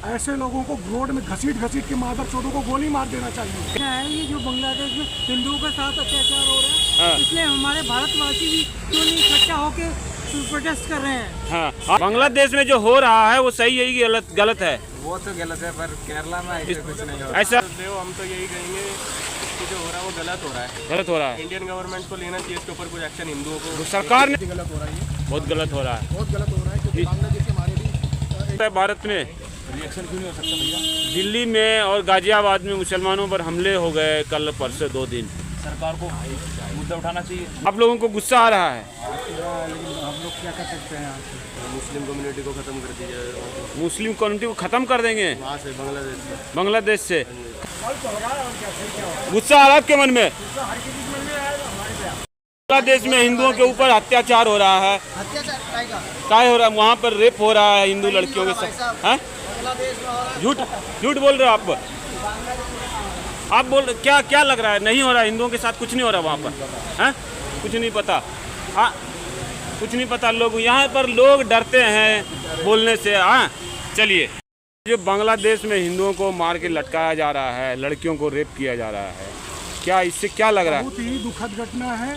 ऐसे लोगों को रोड में घसीट के मादर चोदों को गोली मार देना चाहिए। क्या है ये जो बांग्लादेश में हिंदुओं के साथ अत्याचार हो रहा है, इसलिए हमारे भारतवासी भी क्यों नहीं इकट्ठा होके प्रोटेस्ट कर रहे हैं। हाँ, बांग्लादेश में जो हो रहा है वो सही है कि गलत है? वो तो गलत है, पर केरला में ऐसे कुछ नहीं हो रहा। ऐसा हम तो यही कहेंगे कि जो हो रहा है वो गलत हो रहा है। गलत हो रहा है। इंडियन गवर्नमेंट को लेना चाहिए इसके ऊपर कुछ एक्शन। हिंदुओं को सरकार ने गलत हो रहा है, बहुत गलत हो रहा है। बहुत गलत हो रहा है, क्योंकि बांग्लादेश के हमारे भी भारत में रिएक्शन क्यों नहीं हो सकता भैया? दिल्ली में और गाजियाबाद में मुसलमानों पर हमले हो गए कल परसों 2 दिन। सरकार को मुद्दा उठाना चाहिए। आप लोगों को गुस्सा आ रहा है? लेकिन हम लोग क्या कर सकते हैं? मुस्लिम कम्युनिटी को खत्म कर दिया जाए मुस्लिम कम्युनिटी को खत्म कर देंगे वहाँ से, बांग्लादेश से। बांग्लादेश से। गुस्सा आ रहा है आपके मन में? बांग्लादेश में हिंदुओं के ऊपर अत्याचार हो रहा है। क्या हो रहा है वहाँ पर? रेप हो रहा है हिंदू लड़कियों के साथ। हैं? झूठ झूठ बोल रहे हो आप बोल क्या लग रहा है? नहीं हो रहा, हिंदुओं के साथ कुछ नहीं हो रहा वहाँ पर? हैं? कुछ नहीं पता? हाँ, कुछ नहीं पता। लोग यहाँ पर लोग डरते हैं बोलने से। हाँ, चलिए। जो बांग्लादेश में हिंदुओं को मार के लटकाया जा रहा है, लड़कियों को रेप किया जा रहा है, क्या इससे क्या लग रहा है? बहुत ही दुखद घटना है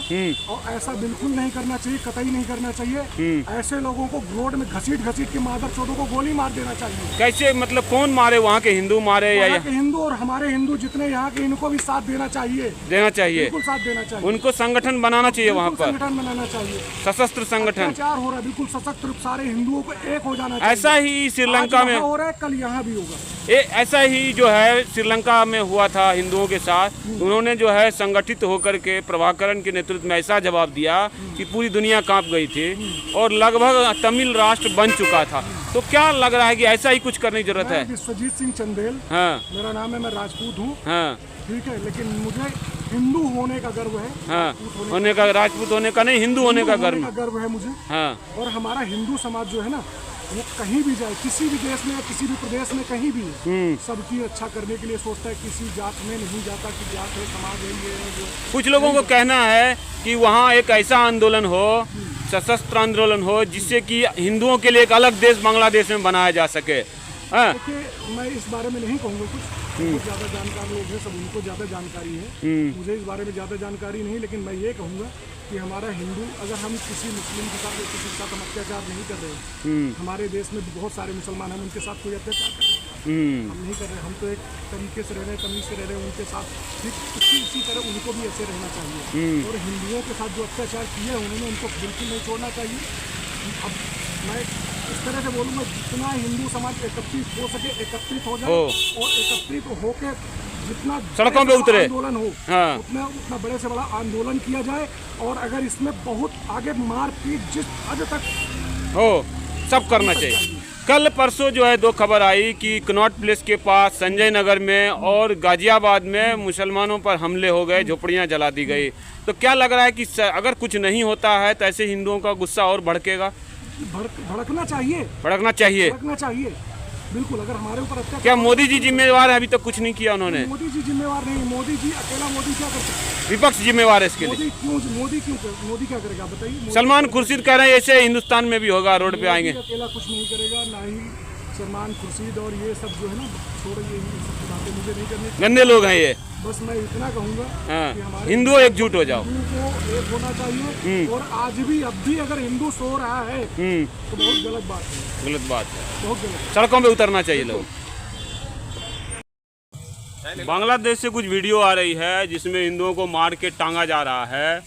और ऐसा बिल्कुल नहीं करना चाहिए, कतई नहीं करना चाहिए। ऐसे लोगों को रोड में घसीट के मादर चोदों को गोली मार देना चाहिए। कैसे, मतलब कौन मारे? वहाँ के हिंदू मारे या के हिंदू और हमारे हिंदू जितने यहाँ के, इनको भी साथ देना चाहिए। देना चाहिए, बिल्कुल साथ देना चाहिए। उनको संगठन बनाना चाहिए वहाँ पर, संगठन बनाना चाहिए, सशस्त्र संगठन। अत्याचार हो रहा है, बिल्कुल सशक्त रूप सारे हिंदुओं को एक हो जाना चाहिए। ऐसा ही श्रीलंका में हो रहा है, कल यहाँ भी होगा। ऐसा ही जो है श्रीलंका में हुआ था हिंदुओं के साथ। उन्होंने जो है संगठित होकर के प्रभाकरण के नेतृत्व में ऐसा जवाब दिया कि पूरी दुनिया कांप गई थी और लगभग तमिल राष्ट्र बन चुका था। तो क्या लग रहा है कि ऐसा ही कुछ करने की जरूरत है? विश्वजीत सिंह चंदेल, हाँ, मेरा नाम है, मैं राजपूत हूँ। हाँ, ठीक है, लेकिन मुझे हिंदू होने का गर्व है। हाँ, होने का, राजपूत होने का नहीं, हिंदू होने का गर्व है मुझे। हाँ, और हमारा हिंदू समाज जो है ना, वो कहीं भी जाए, किसी भी देश में या किसी भी प्रदेश में, कहीं भी सबकी अच्छा करने के लिए सोचता है। किसी जात में नहीं जाता कि जात है, समाज है, ये है, वो। कुछ लोगों को कहना है कि वहाँ एक ऐसा आंदोलन हो, सशस्त्र आंदोलन हो, जिससे कि हिंदुओं के लिए एक अलग देश बांग्लादेश में बनाया जा सके। हाँ? देखिए, मैं इस बारे में नहीं कहूँगा कुछ, बहुत ज़्यादा जानकार लोग हैं, सब उनको ज़्यादा जानकारी है। मुझे इस बारे में ज़्यादा जानकारी नहीं, लेकिन मैं ये कहूँगा कि हमारा हिंदू, अगर हम किसी मुस्लिम के साथ या किसी के साथ हम अत्याचार नहीं कर रहे हैं, हमारे देश में बहुत सारे मुसलमान हैं, उनके साथ कोई अत्याचार कर रहे हैं, हम नहीं कर रहे। हम तो एक तरीके से रह रहे हैं, तमीज से रह रहे हैं उनके साथ। ठीक इसी तरह उनको भी ऐसे रहना चाहिए। और हिंदुओं के साथ जो अत्याचार किए उन्होंने, उनको बिल्कुल नहीं छोड़ना चाहिए। अब मैं इस तरह से बोलूँगा, जितना हिंदू समाज एकत्रित हो सके, एकत्रित हो जाए और एकत्रित होकर जितना सड़कों पे उतरे, आंदोलन हो, हाँ, उतना बड़े से बड़ा आंदोलन किया जाए। और अगर इसमें बहुत आगे मारपीट जिस हद तक हो, सब करना चाहिए। कल परसों जो है 2 खबर आई कि कनॉट प्लेस के पास संजय नगर में और गाजियाबाद में मुसलमानों पर हमले हो गए, झोपड़ियां जला दी गई। तो क्या लग रहा है कि अगर कुछ नहीं होता है तो ऐसे हिंदुओं का गुस्सा और भड़केगा? भड़कना चाहिए, भड़कना चाहिए, भड़कना चाहिए, बिल्कुल। अगर हमारे ऊपर अत्याचार, क्या मोदी जी जिम्मेवार है? अभी तक कुछ नहीं किया उन्होंने। मोदी जी जिम्मेवार नहीं, मोदी जी अकेला, मोदी क्या कर सकते हैं? विपक्ष जिम्मेवार है इसके लिए। मोदी क्या करेगा बताइए? सलमान खुर्शीद कह रहे हैं ऐसे हिंदुस्तान में भी होगा, रोड पे आएंगे। अकेला कुछ नहीं करेगा, ना ही सलमान खुर्शीद और ये सब जो है ना, छोड़िए ये सब बातें, मुझे नहीं करनी। गंदे लोग हैं ये। बस मैं इतना कहूँगा हाँ, कि हमारे हिंदू एकजुट हो जाओ, हिंदू को एक होना चाहिए। और आज भी, अब भी अगर हिंदू सो रहा है तो बहुत गलत बात है, गलत बात है। बहुत गलत। सड़कों पे उतरना चाहिए लोग। बांग्लादेश से कुछ वीडियो आ रही है जिसमें हिंदुओं को मार के टांगा जा रहा है,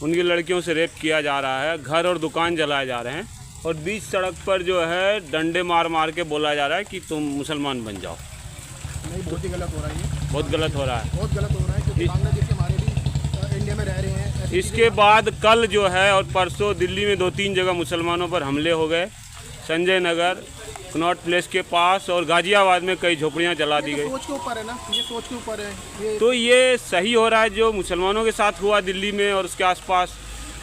उनकी लड़कियों से रेप किया जा रहा है, घर और दुकान जलाए जा रहे हैं और बीच सड़क पर जो है डंडे मार मार के बोला जा रहा है कि तुम मुसलमान बन जाओ। नहीं, बहुत ही गलत हो रहा है ये, बहुत गलत हो रहा है, बहुत गलत हो रहा है, क्योंकि बांग्लादेश के हमारे भी इंडिया में रह रहे हैं। इसके बाद कल जो है और परसों दिल्ली में 2-3 जगह मुसलमानों पर हमले हो गए। संजय नगर, कनॉट प्लेस के पास और गाजियाबाद में कई झोपड़ियां जला दी गई। सोच के ऊपर है ना, ये सोच के ऊपर है। तो ये सही हो रहा है जो मुसलमानों के साथ हुआ दिल्ली में और उसके आसपास,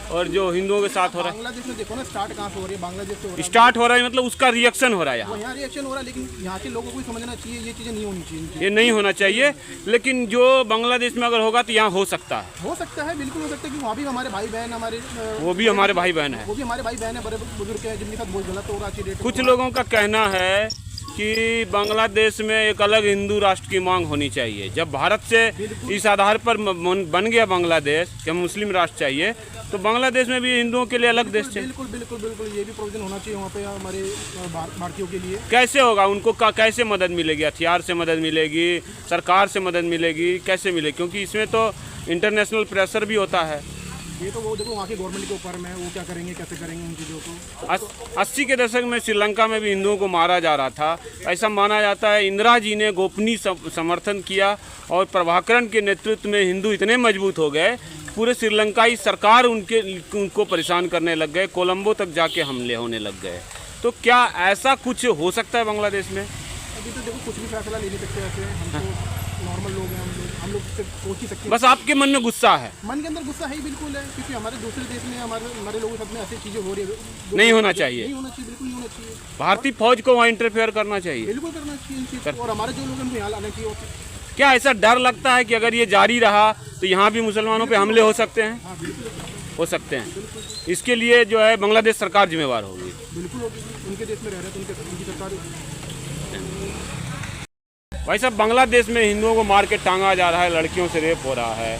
और जो हिंदुओं के साथ हो रहा है? बांग्लादेश में देखो ना, स्टार्ट कहाँ से हो रही है? बांग्लादेश से हो रहा है। स्टार्ट हो रहा है, मतलब उसका रिएक्शन हो रहा है यहाँ रिएक्शन हो रहा है, लेकिन यहाँ के लोगों को भी समझना चाहिए ये चीज़ें नहीं होनी चाहिए। ये नहीं होना चाहिए, लेकिन जो बांग्लादेश में अगर होगा तो यहाँ हो सकता है, हो सकता है, बिल्कुल हो सकता है कि वहाँ भी हमारे भाई बहन, हमारे वो भी हमारे भाई बहन है, वो भी हमारे भाई बहन है, बड़े बुजुर्ग हैं जिनके साथ बहुत गलत हो रहा है। कुछ लोगों का कहना है कि बांग्लादेश में एक अलग हिंदू राष्ट्र की मांग होनी चाहिए। जब भारत से इस आधार पर बन गया बांग्लादेश कि हम मुस्लिम राष्ट्र चाहिए, तो बांग्लादेश में भी हिंदुओं के लिए अलग देश चाहिए। बिल्कुल बिल्कुल बिल्कुल, ये भी प्रोविजन होना चाहिए वहाँ पे हमारे भारतीयों के लिए। कैसे होगा? उनको कैसे मदद मिलेगी? हथियार से मदद मिलेगी, सरकार से मदद मिलेगी, कैसे मिलेगी? क्योंकि इसमें तो इंटरनेशनल प्रेशर भी होता है। ये तो वो देखो वहाँ की गवर्नमेंट के ऊपर में, वो क्या करेंगे, कैसे करेंगे उन चीज़ों को। 80 के दशक में श्रीलंका में भी हिंदुओं को मारा जा रहा था। ऐसा माना जाता है इंदिरा जी ने गोपनीय समर्थन किया और प्रभाकरण के नेतृत्व में हिंदू इतने मजबूत हो गए, पूरे श्रीलंकाई सरकार उनको परेशान करने लग गए, कोलंबो तक जाके हमले होने लग गए। तो क्या ऐसा कुछ हो सकता है बांग्लादेश में? अभी तो देखो कुछ भी फैसला ले नहीं सकते ऐसे, हम तो नॉर्मल लोग हैं, हम लोग सिर्फ सोच ही सकते हैं। बस आपके मन में गुस्सा है? मन के अंदर गुस्सा है ही बिल्कुल है, क्योंकि हमारे दूसरे देश में हमारे लोगों के साथ में ऐसी चीज़ें हो रही है। नहीं होना चाहिए, नहीं होना चाहिए, बिल्कुल नहीं होना चाहिए। भारतीय फौज को वहाँ इंटरफेयर करना चाहिए, बिल्कुल करना चाहिए इन चीज़ को, और हमारे जो लोग हैं उनको यहाँ लाना चाहिए। क्या ऐसा डर लगता है कि अगर ये जारी रहा तो यहाँ भी मुसलमानों पे हमले हो सकते हैं? हाँ बिल्कुल हो सकते हैं। इसके लिए जो है बांग्लादेश सरकार जिम्मेवार होगी। बिल्कुल होगी, उनके देश में रह रहे हैं तो उनकी सरकार। भाई साहब, बांग्लादेश में हिंदुओं को मार के टांगा जा रहा है, लड़कियों से रेप हो रहा है,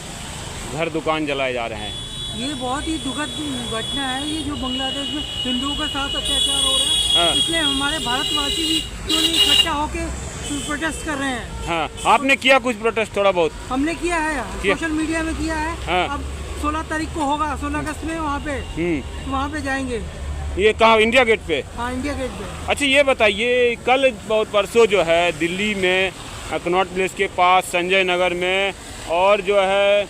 घर दुकान जलाए जा रहे हैं। ये बहुत ही दुखद घटना है, ये जो बांग्लादेश में हिंदुओं के साथ अत्याचार हो रहा है। इसलिए हमारे भारतवासी भी क्यों नहीं इकट्ठा होके प्रोटेस्ट कर रहे हैं। हाँ, आपने किया कुछ प्रोटेस्ट? थोड़ा बहुत हमने किया है, सोशल मीडिया में किया है। हाँ। अब 16 तारीख को होगा, 16 अगस्त में वहाँ पे जाएंगे। ये कहाँ? इंडिया गेट पे? हाँ, इंडिया गेट पे। अच्छा, ये बताइए, कल बहुत परसों जो है दिल्ली में कनॉट प्लेस के पास, संजय नगर में और जो है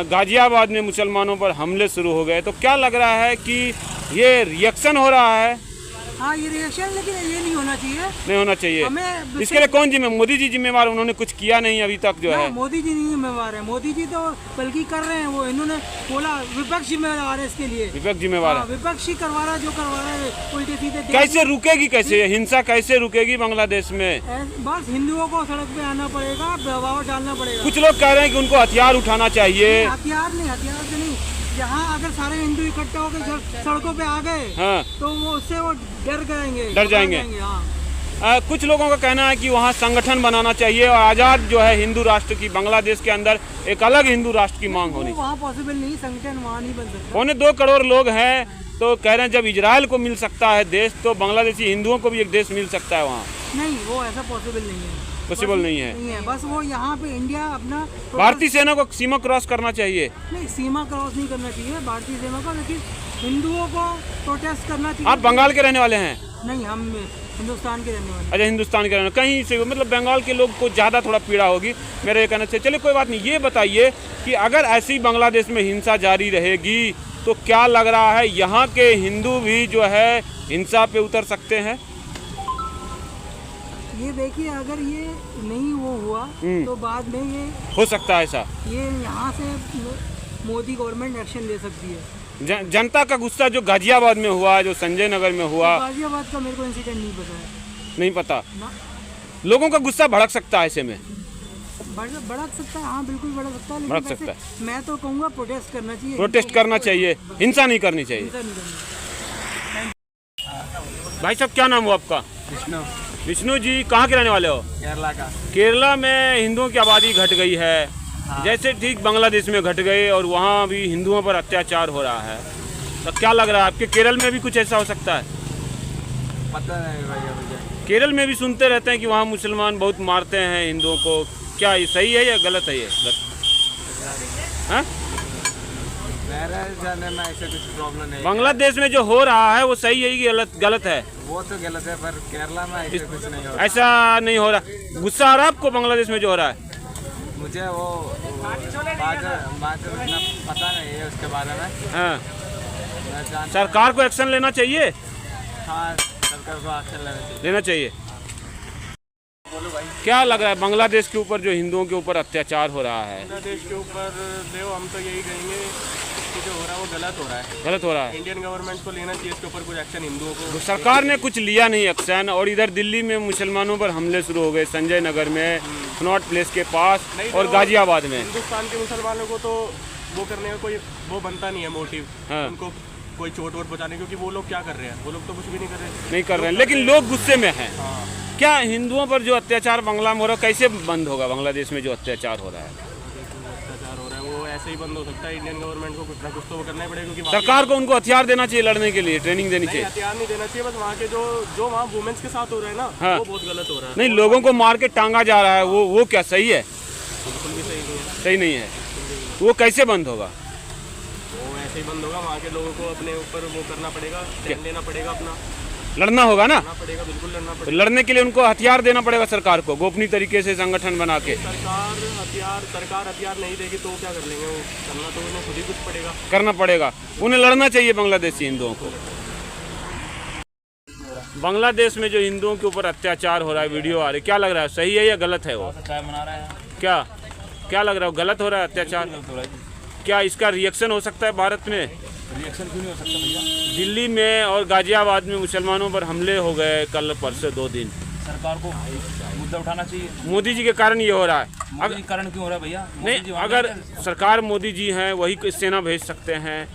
गाजियाबाद में मुसलमानों पर हमले शुरू हो गए, तो क्या लग रहा है कि ये रिएक्शन हो रहा है? हाँ, ये रिएक्शन, लेकिन ये नहीं होना चाहिए। नहीं होना चाहिए। हमें इसके लिए कौन जिम्मेदार? मोदी जी जिम्मेवार? उन्होंने कुछ किया नहीं अभी तक जो है। मोदी जी नहीं जिम्मेवार है, मोदी जी तो बल्कि कर रहे हैं, वो इन्होंने बोला विपक्ष जिम्मेवार है इसके लिए। विपक्ष जिम्मेवार है? विपक्ष ही करवा रहा है, जो करवा रहा है उल्टे सीधे। कैसे रुकेगी? कैसे हिंसा कैसे रुकेगी बांग्लादेश में? बस हिंदुओं को सड़क पे आना पड़ेगा, दबाव डालना पड़ेगा। कुछ लोग कह रहे हैं कि उनको हथियार उठाना चाहिए। हथियार से नहीं, यहाँ अगर सारे हिंदू इकट्ठा होकर सड़कों पे आ गए, हाँ, तो वो उससे वो डर जाएंगे। हाँ। कुछ लोगों का कहना है कि वहाँ संगठन बनाना चाहिए और आज़ाद जो है हिंदू राष्ट्र की, बांग्लादेश के अंदर एक अलग हिंदू राष्ट्र की मांग होनी। वहाँ पॉसिबल नहीं, संगठन वहाँ नहीं बन सकता। 2.25 करोड़ लोग हैं, तो कह रहे हैं जब इजराइल को मिल सकता है देश, तो बांग्लादेशी हिंदुओं को भी एक देश मिल सकता है वहाँ। नहीं, वो ऐसा पॉसिबल नहीं है। पॉसिबल नहीं है। बस वो यहाँ पे इंडिया अपना भारतीय सेना को सीमा क्रॉस करना चाहिए। नहीं, सीमा क्रॉस नहीं करना चाहिए भारतीय सेना को, लेकिन हिंदुओं को प्रोटेस्ट करना चाहिए। आप बंगाल के रहने वाले हैं? नहीं, हम हिंदुस्तान के रहने वाले। अच्छा, हिंदुस्तान के रहने, कहीं से मतलब बंगाल के लोग को ज़्यादा थोड़ा पीड़ा होगी मेरे ये कहने से। चलिए कोई बात नहीं। ये बताइए कि अगर ऐसी बांग्लादेश में हिंसा जारी रहेगी तो क्या लग रहा है यहाँ के हिंदू भी जो है हिंसा पे उतर सकते हैं? ये देखिए, अगर ये नहीं वो हुआ तो बाद में ये हो सकता है ऐसा। ये यहाँ से मोदी गवर्नमेंट एक्शन ले सकती है। जनता का गुस्सा जो गाजियाबाद में हुआ, जो संजय नगर में हुआ, गाजियाबाद का मेरे को इंसिडेंट नहीं पता है। नहीं पता? ना। लोगों का गुस्सा भड़क सकता है ऐसे में? भड़क सकता है, हाँ बिल्कुल भड़क सकता है, भड़क लेकिन सकता मैं तो कहूँगा प्रोटेस्ट करना चाहिए। प्रोटेस्ट करना चाहिए, हिंसा नहीं करनी चाहिए। हिंसा नहीं करनी। भाई साहब, क्या नाम हुआ आपका? विष्णु जी, कहाँ के रहने वाले हो? केरला का। केरला में हिंदुओं की आबादी घट गई है, जैसे ठीक बांग्लादेश में घट गई, और वहाँ भी हिंदुओं पर अत्याचार हो रहा है। तो क्या लग रहा है आपके केरल में भी कुछ ऐसा हो सकता है? पता नहीं भैया मुझे। केरल में भी सुनते रहते हैं कि वहाँ मुसलमान बहुत मारते हैं हिंदुओं को। क्या ये सही है या गलत है? ये हाँ? मेरे जाने में ऐसे कुछ प्रॉब्लम नहीं। बांग्लादेश में जो हो रहा है वो सही है कि गलत है? वो तो गलत है, पर केरला में ऐसे कुछ नहीं हो रहा। ऐसा नहीं हो रहा। गुस्सा आ रहा है आपको बांग्लादेश में जो हो रहा है? मुझे वो बात उतना पता नहीं है उसके बारे में। हाँ, मैं जानता सरकार को एक्शन लेना चाहिए। हाँ, सरकार को एक्शन लेना चाहिए। क्या लग रहा है बांग्लादेश के ऊपर जो हिंदुओं के ऊपर अत्याचार हो रहा है? बांग्लादेश के ऊपर देखो, हम तो यही कहेंगे कि जो हो रहा है वो गलत हो रहा है। गलत हो रहा है। इंडियन गवर्नमेंट को लेना चाहिए इसके ऊपर कुछ एक्शन हिंदुओं को। सरकार ने कुछ लिया नहीं एक्शन, और इधर दिल्ली में मुसलमानों पर हमले शुरू हो गए, संजय नगर में, कनॉट प्लेस के पास और गाजियाबाद में। हिंदुस्तान के मुसलमानों को तो वो करने का कोई वो बनता नहीं है मोटिव। हाँ। उनको कोई चोट वोट पहुंचाने, क्योंकि वो लोग क्या कर रहे हैं? वो लोग तो कुछ भी नहीं कर रहे। नहीं कर रहे हैं, लेकिन लोग गुस्से में हैं। हाँ, क्या हिंदुओं पर जो अत्याचार बांग्ला में हो रहा है कैसे बंद होगा? बांग्लादेश में जो अत्याचार हो रहा है, अत्याचार हो रहा है, वो ऐसे ही बंद हो सकता है। इंडियन गवर्नमेंट को कुछ ना कुछ तो वो करना ही पड़ेगा, क्योंकि सरकार को उनको हथियार देना चाहिए, लड़ने के लिए ट्रेनिंग देनी चाहिए। हथियार नहीं देना चाहिए, बस वहाँ के जो वहाँ वुमेन्स के साथ हो रहा है ना, हाँ। वो बहुत गलत हो रहा है। नहीं, लोगों को मार के टांगा जा रहा है, वो क्या सही है? बिल्कुल भी सही नहीं है। सही नहीं है। वो कैसे बंद होगा? वो ऐसे ही बंद होगा, वहाँ के लोगों को अपने ऊपर वो करना पड़ेगा, स्टैंड लेना पड़ेगा, अपना लड़ना होगा ना? लड़ना पड़ेगा, बिल्कुल लड़ना तो पड़ेगा। लड़ने के लिए उनको हथियार देना पड़ेगा सरकार को, गोपनीय तरीके से संगठन बना के। सरकार हथियार नहीं देगी तो क्या कर लेंगे? वो करना तो उन्हें खुद ही कुछ पड़ेगा, करना पड़ेगा। उन्हें लड़ना चाहिए बांग्लादेशी हिंदुओं को। बांग्लादेश में जो हिंदुओं के ऊपर अत्याचार हो रहा है, वीडियो आ रही, क्या लग रहा है, सही है या गलत है? वो चाय बना रहा है, क्या लग रहा है, गलत हो रहा है अत्याचार? क्या इसका रिएक्शन हो सकता है भारत में? रिएक्शन क्यों नहीं हो सकता भैया? दिल्ली में और गाजियाबाद में मुसलमानों पर हमले हो गए कल परसों 2 दिन। सरकार को मुद्दा उठाना चाहिए। मोदी जी के कारण ये हो रहा है। मोदी जी के कारण क्यों हो रहा है भैया? मोदी जी नहीं, वहाँ अगर गए सरकार मोदी जी हैं वही सेना भेज सकते हैं। थे।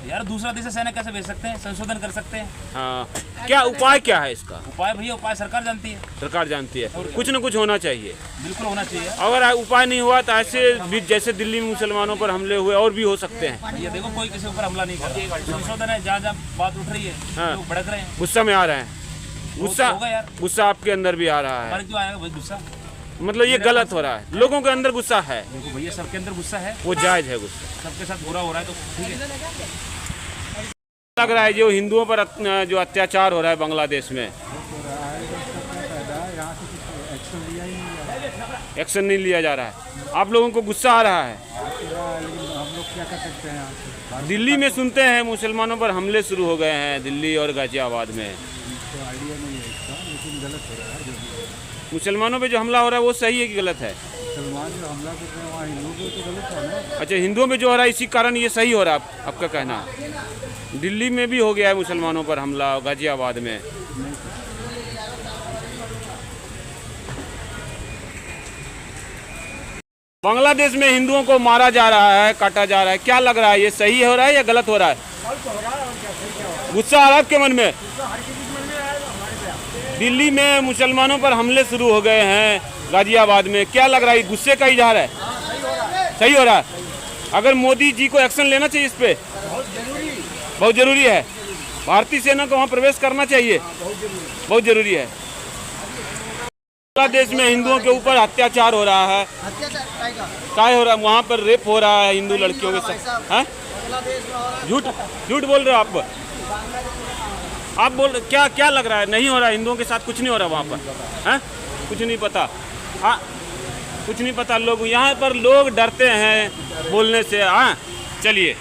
यार दूसरा देश से सेना कैसे भेज सकते हैं? संशोधन कर सकते हैं। हाँ, क्या उपाय क्या है इसका? उपाय भैया, उपाय सरकार जानती है, सरकार जानती है, कुछ न कुछ होना चाहिए। बिल्कुल होना चाहिए। अगर उपाय नहीं हुआ तो ऐसे भी जैसे दिल्ली में मुसलमानों पर हमले हुए और भी हो सकते हैं। ये देखो, कोई किसी ऊपर हमला नहीं कर रहा। संशोधन है, जहाँ जहाँ बात उठ रही है, हाँ। लोग भड़क रहे हैं। गुस्सा में आ रहे हैं। गुस्सा होगा यार। गुस्सा आपके अंदर भी आ रहा है, हमारे क्यों आएगा भाई गुस्सा? मतलब ये गलत हो रहा है। लोगों के अंदर गुस्सा है, देखो भैया, सबके अंदर गुस्सा है, वो जायज है गुस्सा। सबके साथ बुरा हो रहा है तो ठीक है। लग रहा है जो हिंदुओं पर जो अत्याचार हो रहा है बांग्लादेश में, एक्शन नहीं लिया जा रहा है। आप लोगों को गुस्सा आ रहा है? हम लोग क्या कर सकते हैं? दिल्ली में सुनते हैं मुसलमानों पर हमले शुरू हो गए हैं, दिल्ली और गाजियाबाद में। तो आइडिया नहीं है इसका, लेकिन गलत हो रहा है। जो मुसलमानों पे जो हमला हो रहा है वो सही है कि गलत है? मुसलमान जो हमला कर रहे हैं वहाँ हिंदुओं पे तो गलत है ना। अच्छा, हिंदुओं में जो हो रहा है इसी कारण ये सही हो रहा है आपका कहना? दिल्ली में भी हो गया है मुसलमानों पर हमला, गाजियाबाद में। बांग्लादेश में हिंदुओं को मारा जा रहा है, काटा जा रहा है, क्या लग रहा है, ये सही हो रहा है या गलत हो रहा है? गुस्सा आ रहा है आपके मन में? दिल्ली में मुसलमानों पर हमले शुरू हो गए हैं, गाजियाबाद में, क्या लग रहा है, गुस्से का इजहार है? सही हो रहा है। अगर मोदी जी को एक्शन लेना चाहिए इस पे, बहुत जरूरी है। भारतीय सेना को वहाँ प्रवेश करना चाहिए, बहुत जरूरी है। बांग्लादेश में हिंदुओं के ऊपर अत्याचार हो रहा है, क्या हो रहा है? वहाँ पर रेप हो रहा है हिंदू लड़कियों के साथ। हैं? झूठ झूठ बोल रहे हो आप बोल क्या लग रहा है? नहीं हो रहा, हिंदुओं के साथ कुछ नहीं हो रहा वहाँ पर? हैं? कुछ नहीं पता? हाँ, कुछ नहीं पता। लोग यहाँ पर लोग डरते हैं बोलने से। हाँ, चलिए।